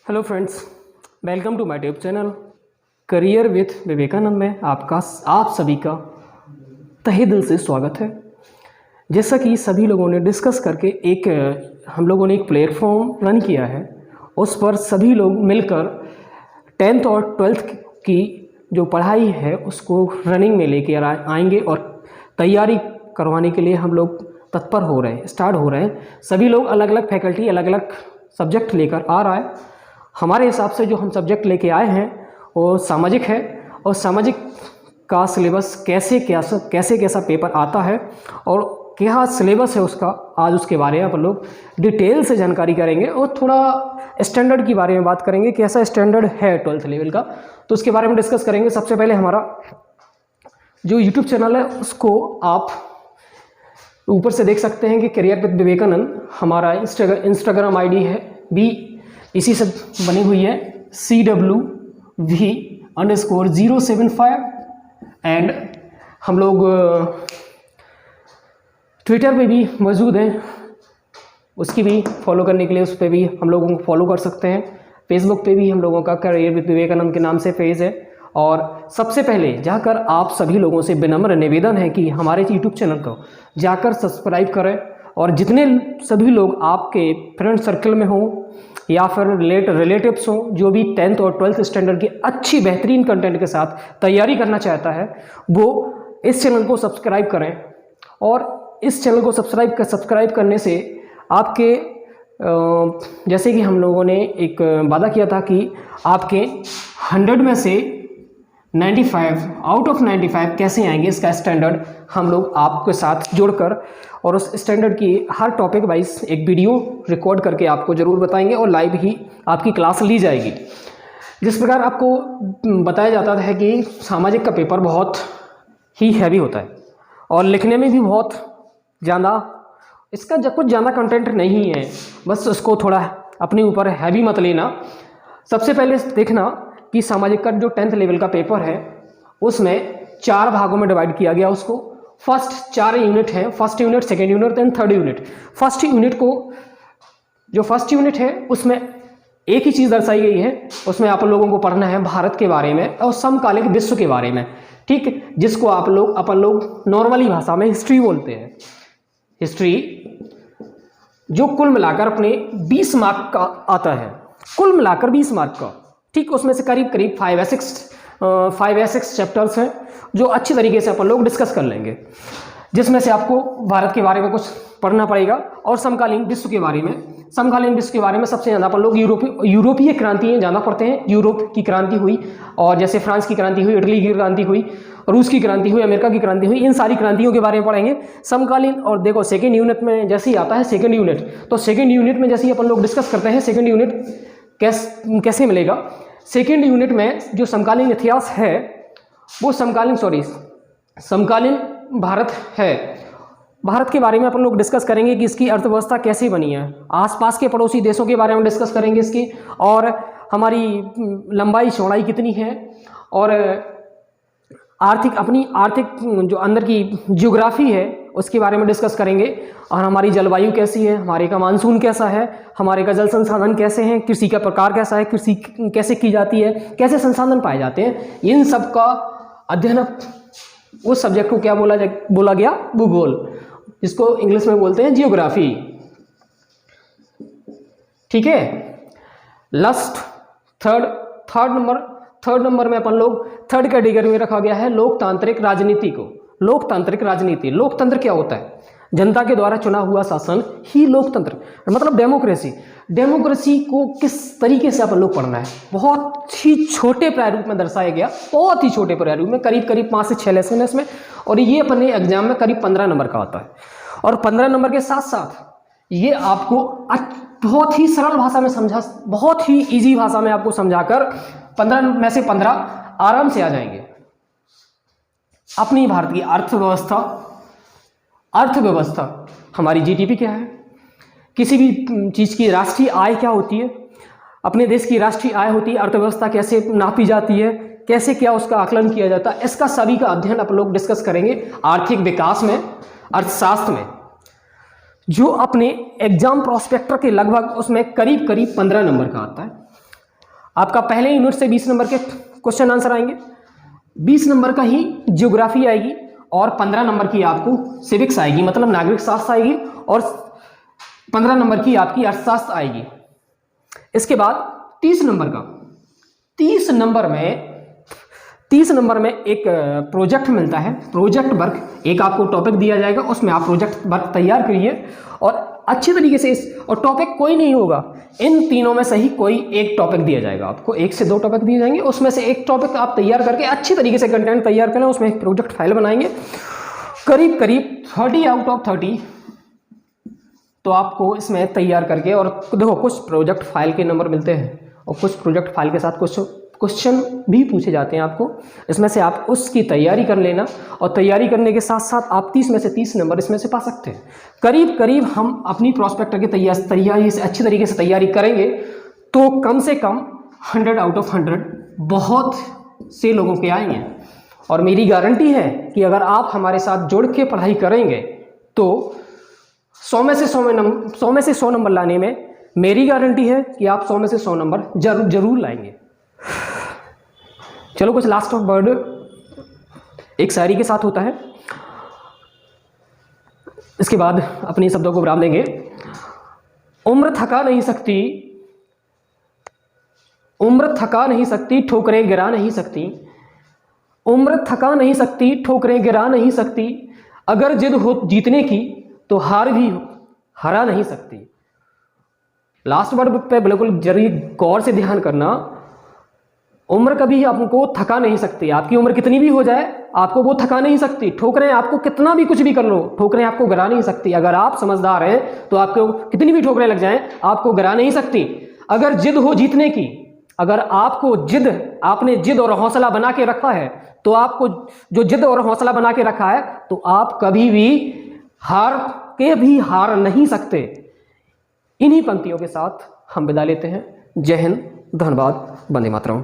Hello friends, welcome to my YouTube channel career with Vivekanand में आप सभी का तहे दिल से स्वागत है। जैसा कि सभी लोगों ने डिस्कस करके हम लोगों ने एक प्लेटफॉर्म रन किया है, उस पर सभी लोग मिलकर 10th और 12th की जो पढ़ाई है उसको रनिंग में लेके आएंगे और तैयारी करवाने के लिए हम लोग तत्पर हो रहे हैं, स्टार्ट हो रहे हैं। सभी लोग अलग अलग फैकल्टी अलग अलग सब्जेक्ट लेकर आ रहा है। हमारे हिसाब से जो हम सब्जेक्ट लेके आए हैं वो सामाजिक है, और सामाजिक का सिलेबस कैसा पेपर आता है और क्या सिलेबस है उसका, आज उसके बारे में अपन लोग डिटेल से जानकारी करेंगे और थोड़ा स्टैंडर्ड के बारे में बात करेंगे, कैसा स्टैंडर्ड है 12th लेवल का, तो उसके बारे में डिस्कस करेंगे। सबसे पहले हमारा जो यूट्यूब चैनल है उसको आप ऊपर से देख सकते हैं कि करियर विद विवेकानंद हमारा इंस्टाग्राम आईडी है, भी इसी से बनी हुई है, CWV_075, एंड हम लोग ट्विटर पे भी मौजूद हैं, उसकी भी फॉलो करने के लिए उस पर भी हम लोगों को फॉलो कर सकते हैं। फेसबुक पे भी हम लोगों का करियर विद विवेकानंद के नाम से पेज है। और सबसे पहले जाकर आप सभी लोगों से विनम्र निवेदन है कि हमारे यूट्यूब चैनल को जाकर सब्सक्राइब करें, और जितने सभी लोग आपके फ्रेंड सर्कल में हों या फिर रिलेटिव्स हों जो भी 10th और 12th स्टैंडर्ड की अच्छी बेहतरीन कंटेंट के साथ तैयारी करना चाहता है वो इस चैनल को सब्सक्राइब करें। और इस चैनल को सब्सक्राइब करने से आपके जैसे कि हम लोगों ने एक वादा किया था कि आपके 100 में से 95 आउट ऑफ 95 कैसे आएंगे, इसका स्टैंडर्ड हम लोग आपके साथ जोड़कर और उस स्टैंडर्ड की हर टॉपिक वाइज एक वीडियो रिकॉर्ड करके आपको ज़रूर बताएंगे और लाइव ही आपकी क्लास ली जाएगी। जिस प्रकार आपको बताया जाता है कि सामाजिक का पेपर बहुत ही हैवी होता है और लिखने में भी बहुत ज़्यादा, इसका जब कुछ ज़्यादा कंटेंट नहीं है, बस उसको थोड़ा अपने ऊपर हैवी मत लेना। सबसे पहले देखना कि सामाजिक का जो 10th लेवल का पेपर है उसमें 4 भागों में डिवाइड किया गया उसको। फर्स्ट 4 यूनिट हैं, first unit, second unit and third unit. First unit है उसमें एक ही चीज़ दर्शाई गई है, उसमें आप लोगों को पढ़ना है भारत के बारे में और समकालिक विश्व के बारे में, ठीक, जिसको अपन लोग नॉर्मली भाषा में हिस्ट्री बोलते हैं। हिस्ट्री जो कुल मिलाकर अपने 20 मार्क का आता है, कुल मिलाकर 20 मार्क का, ठीक। उसमें से करीब 5 या 6 चैप्टर्स हैं जो अच्छी तरीके से अपन लोग डिस्कस कर लेंगे, जिसमें से आपको भारत के बारे में कुछ पढ़ना पड़ेगा और समकालीन विश्व के बारे में। समकालीन विश्व के बारे में सबसे ज़्यादा अपन लोग यूरोपीय क्रांतियाँ ज़्यादा पढ़ते हैं। यूरोप की क्रांति हुई, और जैसे फ्रांस की क्रांति हुई, इटली की क्रांति हुई, रूस की क्रांति हुई, अमेरिका की क्रांति हुई, इन सारी क्रांतियों के बारे में पढ़ेंगे समकालीन। और देखो सेकेंड यूनिट में जैसे ही आता है सेकेंड यूनिट, तो सेकेंड यूनिट में जैसे ही अपन लोग डिस्कस करते हैं सेकेंड यूनिट कैसे मिलेगा। सेकेंड यूनिट में जो समकालीन इतिहास है वो समकालीन भारत है। भारत के बारे में अपन लोग डिस्कस करेंगे कि इसकी अर्थव्यवस्था कैसे बनी है, आसपास के पड़ोसी देशों के बारे में डिस्कस करेंगे इसकी, और हमारी लंबाई चौड़ाई कितनी है, और अपनी आर्थिक जो अंदर की ज्योग्राफी है उसके बारे में डिस्कस करेंगे, और हमारी जलवायु कैसी है, हमारे का मानसून कैसा है, हमारे का जल संसाधन कैसे हैं, कृषि का प्रकार कैसा है, कृषि कैसे की जाती है, कैसे संसाधन पाए जाते हैं, इन सब का अध्ययन। उस सब्जेक्ट को क्या बोला गया, भूगोल, जिसको इंग्लिश में बोलते हैं जियोग्राफी, ठीक है। लास्ट थर्ड नंबर में अपन लोग थर्ड कैटेगरी में रखा गया है लोकतांत्रिक राजनीति को। लोकतांत्रिक राजनीति, लोकतंत्र क्या होता है, जनता के द्वारा चुना हुआ शासन ही लोकतंत्र, मतलब डेमोक्रेसी को किस तरीके से अपन लोग पढ़ना है, बहुत ही छोटे प्रारूप में दर्शाया गया, बहुत ही छोटे प्रारूप में, करीब 5 से 6 लेसन है इसमें, और ये अपने एग्जाम में करीब 15 नंबर का आता है। और 15 नंबर के साथ साथ ये आपको बहुत ही सरल भाषा में बहुत ही ईजी भाषा में आपको समझाकर 15 में से 15 आराम से आ जाएंगे। अपनी भारत की अर्थव्यवस्था, हमारी जीडीपी क्या है, किसी भी चीज़ की राष्ट्रीय आय क्या होती है, अपने देश की राष्ट्रीय आय होती है, अर्थव्यवस्था कैसे नापी जाती है, कैसे क्या उसका आकलन किया जाता है, इसका सभी का अध्ययन आप लोग डिस्कस करेंगे आर्थिक विकास में, अर्थशास्त्र में, जो अपने एग्जाम प्रोस्पेक्टर के लगभग उसमें करीब 15 नंबर का आता है। आपका पहले यूनिट से 20 नंबर के क्वेश्चन आंसर आएंगे, 20 नंबर का ही ज्योग्राफी आएगी और 15 नंबर की आपको सिविक्स आएगी, मतलब नागरिक शास्त्र आएगी, और 15 नंबर की आपकी अर्थशास्त्र आएगी। इसके बाद 30 नंबर में एक प्रोजेक्ट मिलता है, प्रोजेक्ट वर्क। एक आपको टॉपिक दिया जाएगा, उसमें आप प्रोजेक्ट वर्क तैयार करिए और अच्छी तरीके से और टॉपिक कोई नहीं होगा, इन तीनों में से ही कोई एक टॉपिक दिया जाएगा आपको, 1 से 2 टॉपिक दिए जाएंगे, उसमें से एक टॉपिक आप तैयार करके अच्छी तरीके से कंटेंट तैयार करें, उसमें एक प्रोजेक्ट फाइल बनाएंगे करीब 30 आउट ऑफ 30। तो आपको इसमें तैयार करके, और देखो कुछ प्रोजेक्ट फाइल के नंबर मिलते हैं और कुछ प्रोजेक्ट फाइल के साथ कुछ क्वेश्चन भी पूछे जाते हैं आपको, इसमें से आप उसकी तैयारी कर लेना, और तैयारी करने के साथ साथ आप 30 में से 30 नंबर इसमें से पा सकते हैं। करीब करीब हम अपनी प्रोस्पेक्टर की तैयारी से अच्छी तरीके से तैयारी करेंगे तो कम से कम 100 आउट ऑफ 100 बहुत से लोगों के आएंगे। और मेरी गारंटी है कि अगर आप हमारे साथ जुड़ के पढ़ाई करेंगे तो 100 में से 100 नंबर लाने में मेरी गारंटी है कि आप 100 में से 100 नंबर जरूर लाएंगे। चलो कुछ लास्ट ऑफ वर्ड एक शायरी के साथ होता है, इसके बाद अपने शब्दों को विराम देंगे। उम्र थका नहीं सकती ठोकरें गिरा नहीं सकती, उम्र थका नहीं सकती ठोकरें गिरा नहीं सकती, अगर जिद हो जीतने की तो हार भी हरा नहीं सकती। लास्ट वर्ड पे बिल्कुल जरूर गौर से ध्यान करना। उम्र कभी आपको थका नहीं सकती, आपकी उम्र कितनी भी हो जाए आपको वो थका नहीं सकती। ठोकरें आपको कितना भी कुछ भी कर लो, ठोकरें आपको गिरा नहीं सकती। अगर आप समझदार हैं तो आपको कितनी भी ठोकरें लग जाएं आपको गिरा नहीं सकती। अगर जिद हो जीतने की, अगर आपने जिद और हौसला बना के रखा है, तो आपको जो जिद और हौसला बना के रखा है तो आप कभी भी हार नहीं सकते। इन्हीं पंक्तियों के साथ हम विदा लेते हैं। जय हिंद, धन्यवाद, वंदे मातरम।